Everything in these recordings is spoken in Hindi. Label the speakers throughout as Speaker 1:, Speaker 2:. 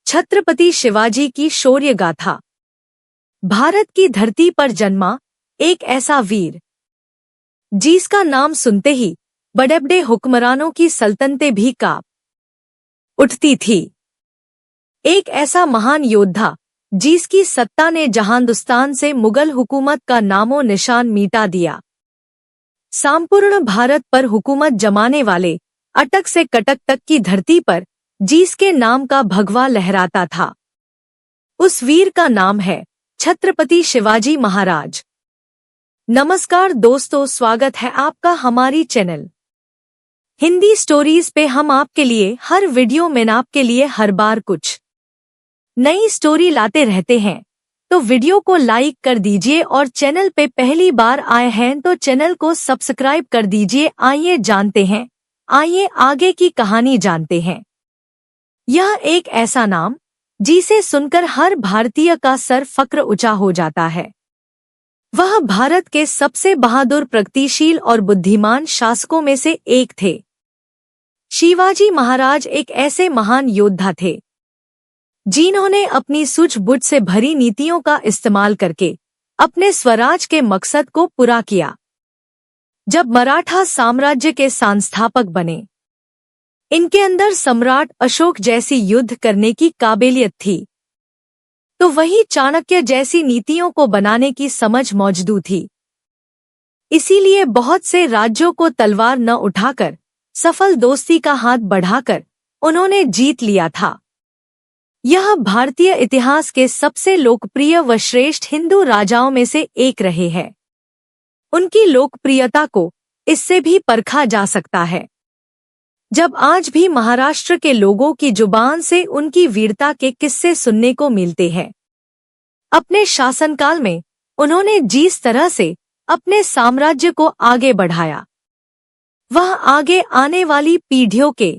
Speaker 1: छत्रपति शिवाजी की शौर्य गाथा। भारत की धरती पर जन्मा एक ऐसा वीर जिसका नाम सुनते ही बड़े बड़े हुक्मरानों की सल्तनतें भी कांप उठती थी। एक ऐसा महान योद्धा जिसकी सत्ता ने जहांदुस्तान से मुगल हुकूमत का नामो निशान मिटा दिया। संपूर्ण भारत पर हुकूमत जमाने वाले अटक से कटक तक की धरती पर जिसके नाम का भगवा लहराता था, उस वीर का नाम है छत्रपति शिवाजी महाराज। नमस्कार दोस्तों, स्वागत है आपका हमारी चैनल हिंदी स्टोरीज पे। हम आपके लिए हर वीडियो में आपके लिए हर बार कुछ नई स्टोरी लाते रहते हैं, तो वीडियो को लाइक कर दीजिए और चैनल पे पहली बार आए हैं तो चैनल को सब्सक्राइब कर दीजिए। आइए आगे की कहानी जानते हैं। यह एक ऐसा नाम जिसे सुनकर हर भारतीय का सर फक्र ऊंचा हो जाता है। वह भारत के सबसे बहादुर, प्रगतिशील और बुद्धिमान शासकों में से एक थे। शिवाजी महाराज एक ऐसे महान योद्धा थे जिन्होंने अपनी सूझबूझ से भरी नीतियों का इस्तेमाल करके अपने स्वराज के मकसद को पूरा किया। जब मराठा साम्राज्य के संस्थापक बने, इनके अंदर सम्राट अशोक जैसी युद्ध करने की काबिलियत थी, तो वही चाणक्य जैसी नीतियों को बनाने की समझ मौजूद थी। इसीलिए बहुत से राज्यों को तलवार न उठाकर सफल दोस्ती का हाथ बढ़ाकर उन्होंने जीत लिया था। यह भारतीय इतिहास के सबसे लोकप्रिय व श्रेष्ठ हिंदू राजाओं में से एक रहे हैं। उनकी लोकप्रियता को इससे भी परखा जा सकता है जब आज भी महाराष्ट्र के लोगों की जुबान से उनकी वीरता के किस्से सुनने को मिलते हैं। अपने शासनकाल में उन्होंने जिस तरह से अपने साम्राज्य को आगे बढ़ाया, वह आगे आने वाली पीढ़ियों के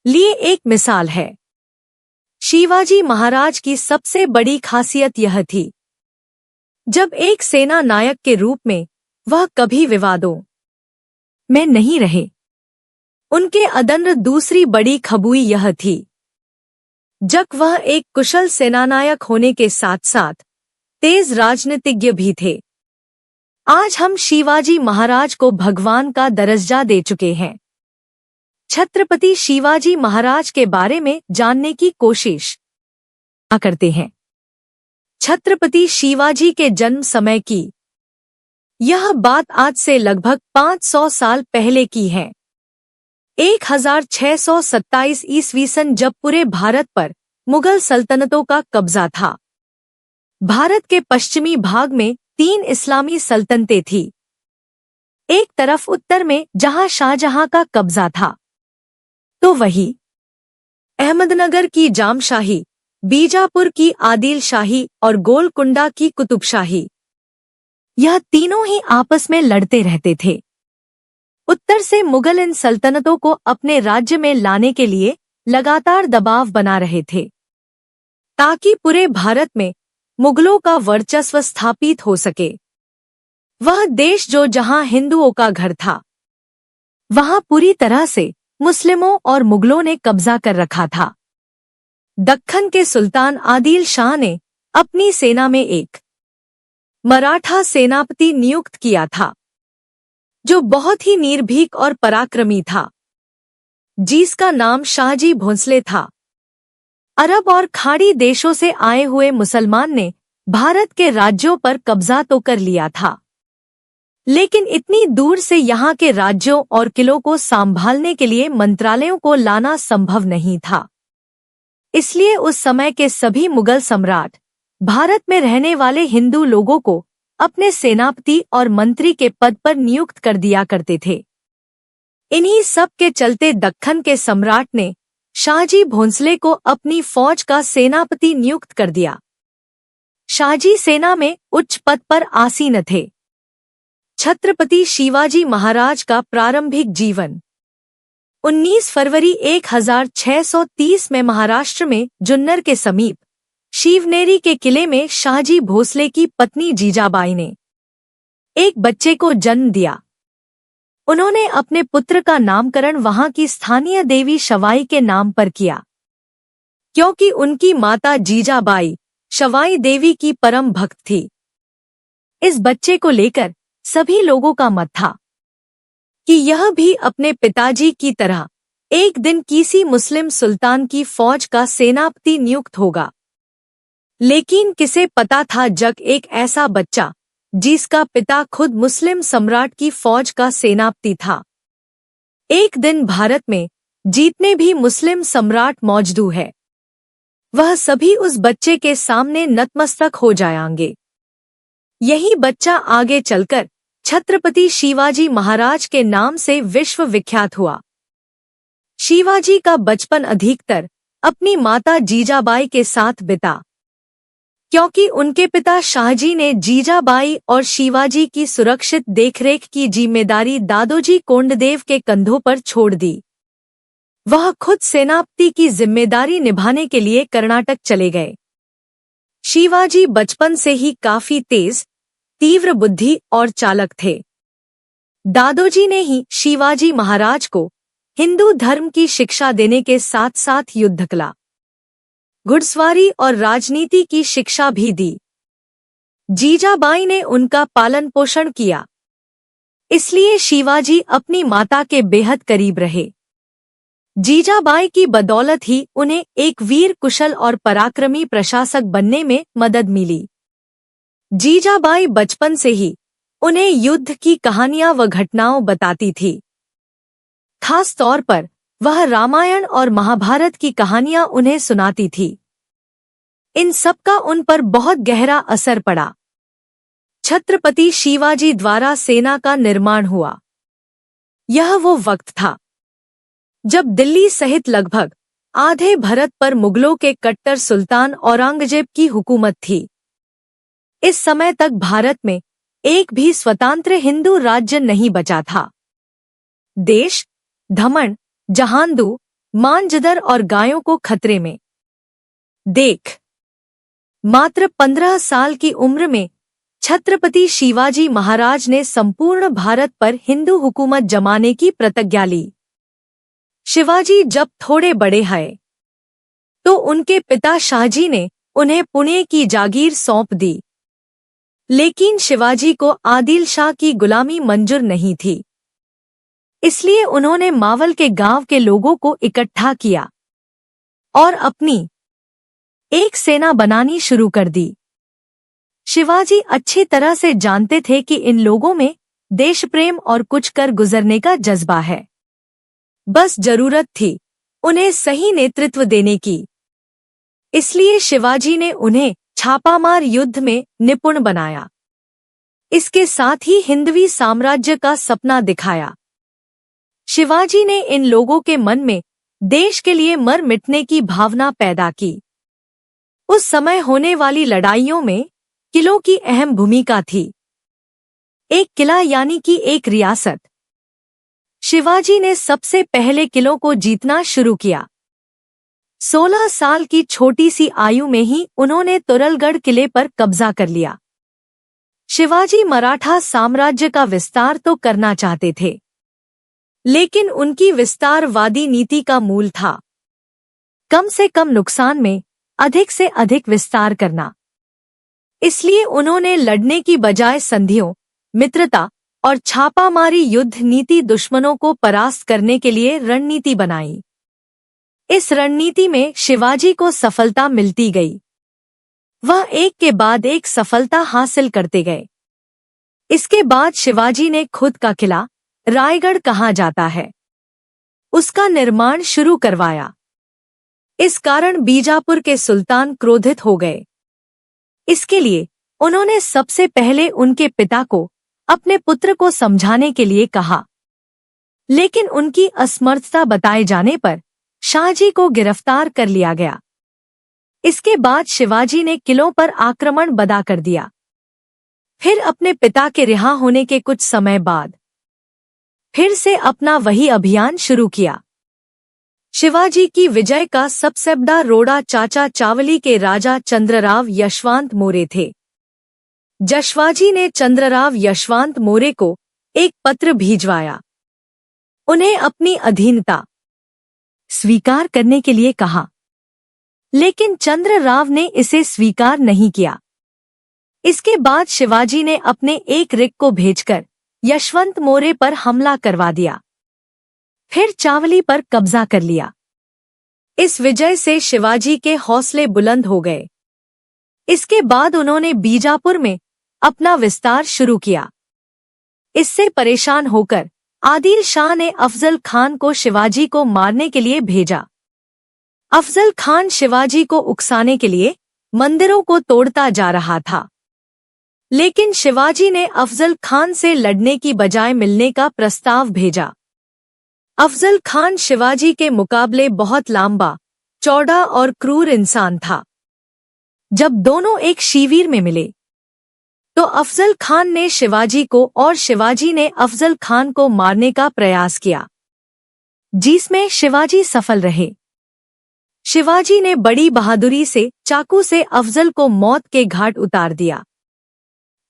Speaker 1: लिए एक मिसाल है। शिवाजी महाराज की सबसे बड़ी खासियत यह थी, जब एक सेना नायक के रूप में वह कभी विवादों में नहीं रहे। उनके अदम्य दूसरी बड़ी खूबी यह थी, जब वह एक कुशल सेनानायक होने के साथ साथ तेज राजनीतिज्ञ भी थे। आज हम शिवाजी महाराज को भगवान का दर्जा दे चुके हैं। छत्रपति शिवाजी महाराज के बारे में जानने की कोशिश करते हैं। छत्रपति शिवाजी के जन्म समय की यह बात आज से लगभग 500 साल पहले की है। 1627 ईस्वी सन, जब पूरे भारत पर मुगल सल्तनतों का कब्जा था। भारत के पश्चिमी भाग में 3 इस्लामी सल्तनतें थीं। एक तरफ उत्तर में जहां शाहजहां का कब्जा था, तो वही अहमदनगर की जामशाही, बीजापुर की आदिल शाही और गोलकुंडा की कुतुबशाही, यह तीनों ही आपस में लड़ते रहते थे। उत्तर से मुगल इन सल्तनतों को अपने राज्य में लाने के लिए लगातार दबाव बना रहे थे, ताकि पूरे भारत में मुगलों का वर्चस्व स्थापित हो सके। वह देश जो जहां हिंदुओं का घर था, वहां पूरी तरह से मुस्लिमों और मुगलों ने कब्जा कर रखा था। दक्खन के सुल्तान आदिल शाह ने अपनी सेना में एक मराठा सेनापति नियुक्त किया था, जो बहुत ही निर्भीक और पराक्रमी था, जिसका नाम शाहजी भोंसले था। अरब और खाड़ी देशों से आए हुए मुसलमान ने भारत के राज्यों पर कब्जा तो कर लिया था, लेकिन इतनी दूर से यहाँ के राज्यों और किलों को संभालने के लिए मंत्रालयों को लाना संभव नहीं था। इसलिए उस समय के सभी मुगल सम्राट भारत में रहने वाले हिंदू लोगों को अपने सेनापति और मंत्री के पद पर नियुक्त कर दिया करते थे। इन्हीं सब के चलते दक्खन के सम्राट ने शाहजी भोंसले को अपनी फौज का सेनापति नियुक्त कर दिया। शाहजी सेना में उच्च पद पर आसीन थे। छत्रपति शिवाजी महाराज का प्रारंभिक जीवन 19 फरवरी 1630 में महाराष्ट्र में जुन्नर के समीप शिवनेरी के किले में शाहजी भोसले की पत्नी जीजाबाई ने एक बच्चे को जन्म दिया। उन्होंने अपने पुत्र का नामकरण वहां की स्थानीय देवी शवाई के नाम पर किया। क्योंकि उनकी माता जीजाबाई सवाई देवी की परम भक्त थी। इस बच्चे को लेकर सभी लोगों का मत था कि यह भी अपने पिताजी की तरह एक दिन किसी मुस्लिम सुल्तान की फौज का सेनापति नियुक्त होगा। लेकिन किसे पता था जग एक ऐसा बच्चा जिसका पिता खुद मुस्लिम सम्राट की फौज का सेनापति था। एक दिन भारत में जितने भी मुस्लिम सम्राट मौजूद है वह सभी उस बच्चे के सामने नतमस्तक हो जाएंगे। यही बच्चा आगे चलकर छत्रपति शिवाजी महाराज के नाम से विश्व विख्यात हुआ। शिवाजी का बचपन अधिकतर अपनी माता जीजाबाई के साथ बिता, क्योंकि उनके पिता शाहजी ने जीजाबाई और शिवाजी की सुरक्षित देखरेख की जिम्मेदारी दादोजी कोंडदेव के कंधों पर छोड़ दी। वह खुद सेनापति की जिम्मेदारी निभाने के लिए कर्नाटक चले गए। शिवाजी बचपन से ही काफी तेज, तीव्र बुद्धि और चालक थे। दादोजी ने ही शिवाजी महाराज को हिंदू धर्म की शिक्षा देने के साथ साथ युद्धकला, घुड़सवारी और राजनीति की शिक्षा भी दी। जीजाबाई ने उनका पालन पोषण किया, इसलिए शिवाजी अपनी माता के बेहद करीब रहे। जीजाबाई की बदौलत ही उन्हें एक वीर, कुशल और पराक्रमी प्रशासक बनने में मदद मिली। जीजाबाई बचपन से ही उन्हें युद्ध की कहानियां व घटनाओं बताती थी। खास तौर पर वह रामायण और महाभारत की कहानियां उन्हें सुनाती थी। इन सबका उन पर बहुत गहरा असर पड़ा। छत्रपति शिवाजी द्वारा सेना का निर्माण हुआ। यह वो वक्त था जब दिल्ली सहित लगभग आधे भारत पर मुगलों के कट्टर सुल्तान औरंगजेब की हुकूमत थी। इस समय तक भारत में एक भी स्वतंत्र हिंदू राज्य नहीं बचा था। देश धमन, जहांदू, मांजदर और गायों को खतरे में देख मात्र 15 साल की उम्र में छत्रपति शिवाजी महाराज ने संपूर्ण भारत पर हिंदू हुकूमत जमाने की प्रतिज्ञा ली। शिवाजी जब थोड़े बड़े हैं तो उनके पिता शाहजी ने उन्हें पुणे की जागीर सौंप दी। लेकिन शिवाजी को आदिल शाह की गुलामी मंजूर नहीं थी, इसलिए उन्होंने मावल के गांव के लोगों को इकट्ठा किया और अपनी एक सेना बनानी शुरू कर दी। शिवाजी अच्छी तरह से जानते थे कि इन लोगों में देश प्रेम और कुछ कर गुजरने का जज्बा है। बस जरूरत थी उन्हें सही नेतृत्व देने की। इसलिए शिवाजी ने उन्हें छापामार युद्ध में निपुण बनाया। इसके साथ ही हिंदवी साम्राज्य का सपना दिखाया। शिवाजी ने इन लोगों के मन में देश के लिए मर मिटने की भावना पैदा की। उस समय होने वाली लड़ाइयों में किलों की अहम भूमिका थी। एक किला यानी कि एक रियासत। शिवाजी ने सबसे पहले किलों को जीतना शुरू किया। 16 साल की छोटी सी आयु में ही उन्होंने तुरलगढ़ किले पर कब्जा कर लिया। शिवाजी मराठा साम्राज्य का विस्तार तो करना चाहते थे, लेकिन उनकी विस्तारवादी नीति का मूल था कम से कम नुकसान में अधिक से अधिक विस्तार करना। इसलिए उन्होंने लड़ने की बजाय संधियों, मित्रता और छापामारी युद्ध नीति दुश्मनों को परास्त करने के लिए रणनीति बनाई। इस रणनीति में शिवाजी को सफलता मिलती गई। वह एक के बाद एक सफलता हासिल करते गए। इसके बाद शिवाजी ने खुद का किला, रायगढ़ कहा जाता है, उसका निर्माण शुरू करवाया। इस कारण बीजापुर के सुल्तान क्रोधित हो गए। इसके लिए उन्होंने सबसे पहले उनके पिता को अपने पुत्र को समझाने के लिए कहा, लेकिन उनकी असमर्थता बताए जाने पर शाहजी को गिरफ्तार कर लिया गया। इसके बाद शिवाजी ने किलों पर आक्रमण बदा कर दिया। फिर अपने पिता के रिहा होने के कुछ समय बाद फिर से अपना वही अभियान शुरू किया। शिवाजी की विजय का सबसे बड़ा रोड़ा चाचा चावली के राजा चंद्रराव यशवंत मौर्य थे। शिवाजी ने चंद्रराव यशवंत मौर्य को एक पत्र भिजवाया, उन्हें अपनी अधीनता स्वीकार करने के लिए कहा। लेकिन चंद्रराव ने इसे स्वीकार नहीं किया। इसके बाद शिवाजी ने अपने एक रिक को भेजकर यशवंत मौर्य पर हमला करवा दिया, फिर चावली पर कब्जा कर लिया। इस विजय से शिवाजी के हौसले बुलंद हो गए। इसके बाद उन्होंने बीजापुर में अपना विस्तार शुरू किया। इससे परेशान होकर आदिल शाह ने अफजल खान को शिवाजी को मारने के लिए भेजा। अफजल खान शिवाजी को उकसाने के लिए मंदिरों को तोड़ता जा रहा था, लेकिन शिवाजी ने अफजल खान से लड़ने की बजाय मिलने का प्रस्ताव भेजा। अफजल खान शिवाजी के मुकाबले बहुत लंबा, चौड़ा और क्रूर इंसान था। जब दोनों एक शिविर में मिले तो अफजल खान ने शिवाजी को और शिवाजी ने अफजल खान को मारने का प्रयास किया, जिसमें शिवाजी सफल रहे। शिवाजी ने बड़ी बहादुरी से चाकू से अफजल को मौत के घाट उतार दिया।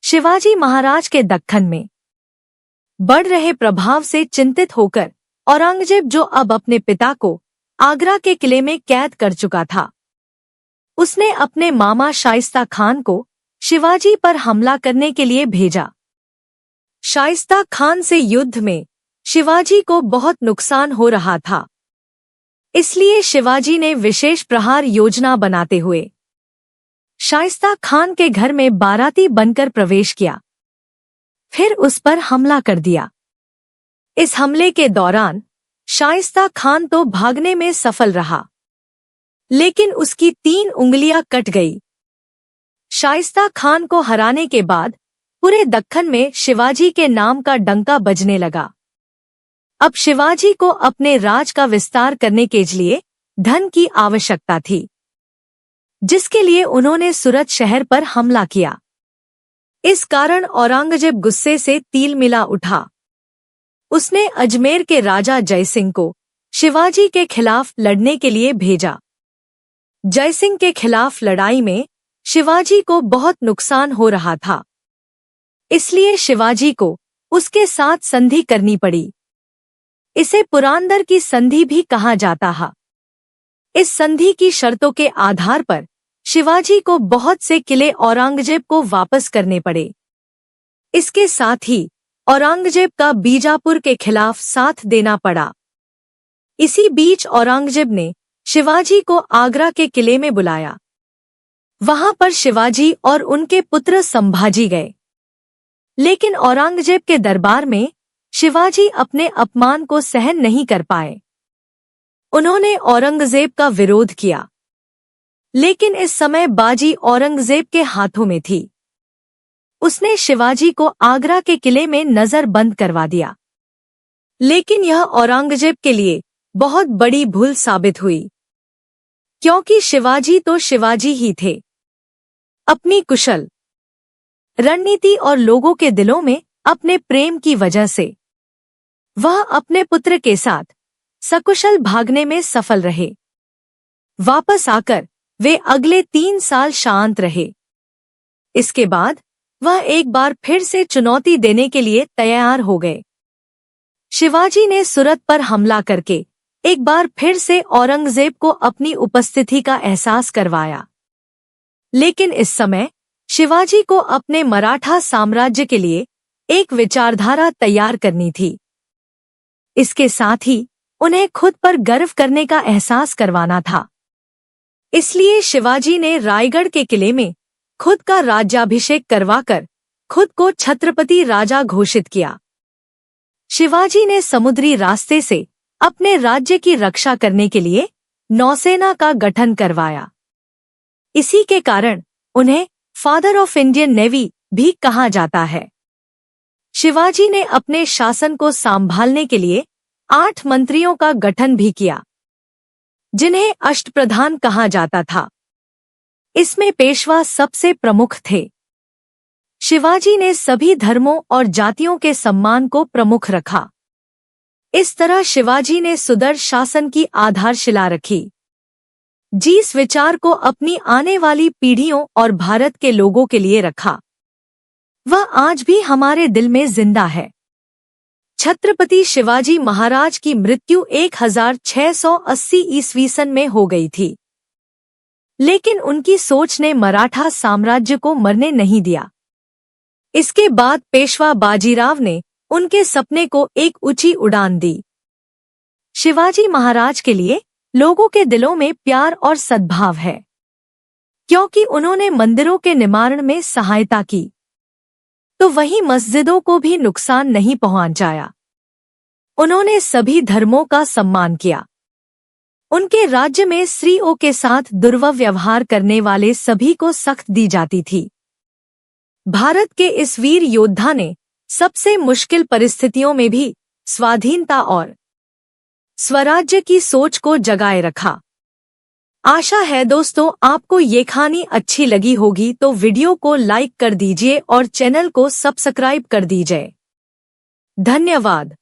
Speaker 1: शिवाजी महाराज के दक्खन में बढ़ रहे प्रभाव से चिंतित होकर औरंगजेब, जो अब अपने पिता को आगरा के किले में कैद कर चुका था, उसने अपने मामा शाइस्ता खान को शिवाजी पर हमला करने के लिए भेजा। शाइस्ता खान से युद्ध में शिवाजी को बहुत नुकसान हो रहा था, इसलिए शिवाजी ने विशेष प्रहार योजना बनाते हुए शाइस्ता खान के घर में बाराती बनकर प्रवेश किया, फिर उस पर हमला कर दिया। इस हमले के दौरान शाइस्ता खान तो भागने में सफल रहा, लेकिन उसकी 3 उंगलियां कट गई। शाइस्ता खान को हराने के बाद पूरे दक्खन में शिवाजी के नाम का डंका बजने लगा। अब शिवाजी को अपने राज का विस्तार करने के लिए धन की आवश्यकता थी, जिसके लिए उन्होंने सूरत शहर पर हमला किया। इस कारण औरंगजेब गुस्से से तिल मिला उठा। उसने अजमेर के राजा जयसिंह को शिवाजी के खिलाफ लड़ने के लिए भेजा। जयसिंह के खिलाफ लड़ाई में शिवाजी को बहुत नुकसान हो रहा था, इसलिए शिवाजी को उसके साथ संधि करनी पड़ी। इसे पुरंदर की संधि भी कहा जाता है। इस संधि की शर्तों के आधार पर शिवाजी को बहुत से किले औरंगजेब को वापस करने पड़े। इसके साथ ही औरंगजेब का बीजापुर के खिलाफ साथ देना पड़ा। इसी बीच औरंगजेब ने शिवाजी को आगरा के किले में बुलाया। वहां पर शिवाजी और उनके पुत्र संभाजी गए, लेकिन औरंगजेब के दरबार में शिवाजी अपने अपमान को सहन नहीं कर पाए। उन्होंने औरंगजेब का विरोध किया, लेकिन इस समय बाजी औरंगजेब के हाथों में थी। उसने शिवाजी को आगरा के किले में नजर बंद करवा दिया, लेकिन यह औरंगजेब के लिए बहुत बड़ी भूल साबित हुई, क्योंकि शिवाजी तो शिवाजी ही थे। अपनी कुशल रणनीति और लोगों के दिलों में अपने प्रेम की वजह से वह अपने पुत्र के साथ सकुशल भागने में सफल रहे। वापस आकर वे अगले 3 साल शांत रहे। इसके बाद वह एक बार फिर से चुनौती देने के लिए तैयार हो गए। शिवाजी ने सूरत पर हमला करके एक बार फिर से औरंगजेब को अपनी उपस्थिति का एहसास करवाया, लेकिन इस समय शिवाजी को अपने मराठा साम्राज्य के लिए एक विचारधारा तैयार करनी थी। इसके साथ ही उन्हें खुद पर गर्व करने का एहसास करवाना था। इसलिए शिवाजी ने रायगढ़ के किले में खुद का राज्याभिषेक करवाकर खुद को छत्रपति राजा घोषित किया। शिवाजी ने समुद्री रास्ते से अपने राज्य की रक्षा करने के लिए नौसेना का गठन करवाया। इसी के कारण उन्हें फादर ऑफ इंडियन नेवी भी कहा जाता है। शिवाजी ने अपने शासन को संभालने के लिए 8 मंत्रियों का गठन भी किया, जिन्हें अष्टप्रधान कहा जाता था। इसमें पेशवा सबसे प्रमुख थे। शिवाजी ने सभी धर्मों और जातियों के सम्मान को प्रमुख रखा। इस तरह शिवाजी ने सुदृढ़ शासन की आधारशिला रखी, जिस विचार को अपनी आने वाली पीढ़ियों और भारत के लोगों के लिए रखा, वह आज भी हमारे दिल में जिंदा है। छत्रपति शिवाजी महाराज की मृत्यु 1680 ईस्वी सन में हो गई थी। लेकिन उनकी सोच ने मराठा साम्राज्य को मरने नहीं दिया। इसके बाद पेशवा बाजीराव ने उनके सपने को एक ऊंची उड़ान दी। शिवाजी महाराज के लिए लोगों के दिलों में प्यार और सद्भाव है, क्योंकि उन्होंने मंदिरों के निर्माण में सहायता की, तो वहीं मस्जिदों को भी नुकसान नहीं पहुंचाया। उन्होंने सभी धर्मों का सम्मान किया। उनके राज्य में स्त्रियों के साथ दुर्व्यवहार करने वाले सभी को सख्त दी जाती थी। भारत के इस वीर योद्धा ने सबसे मुश्किल परिस्थितियों में भी स्वाधीनता और स्वराज्य की सोच को जगाए रखा। आशा है दोस्तों आपको ये कहानी अच्छी लगी होगी, तो वीडियो को लाइक कर दीजिए और चैनल को सब्सक्राइब कर दीजिए। धन्यवाद।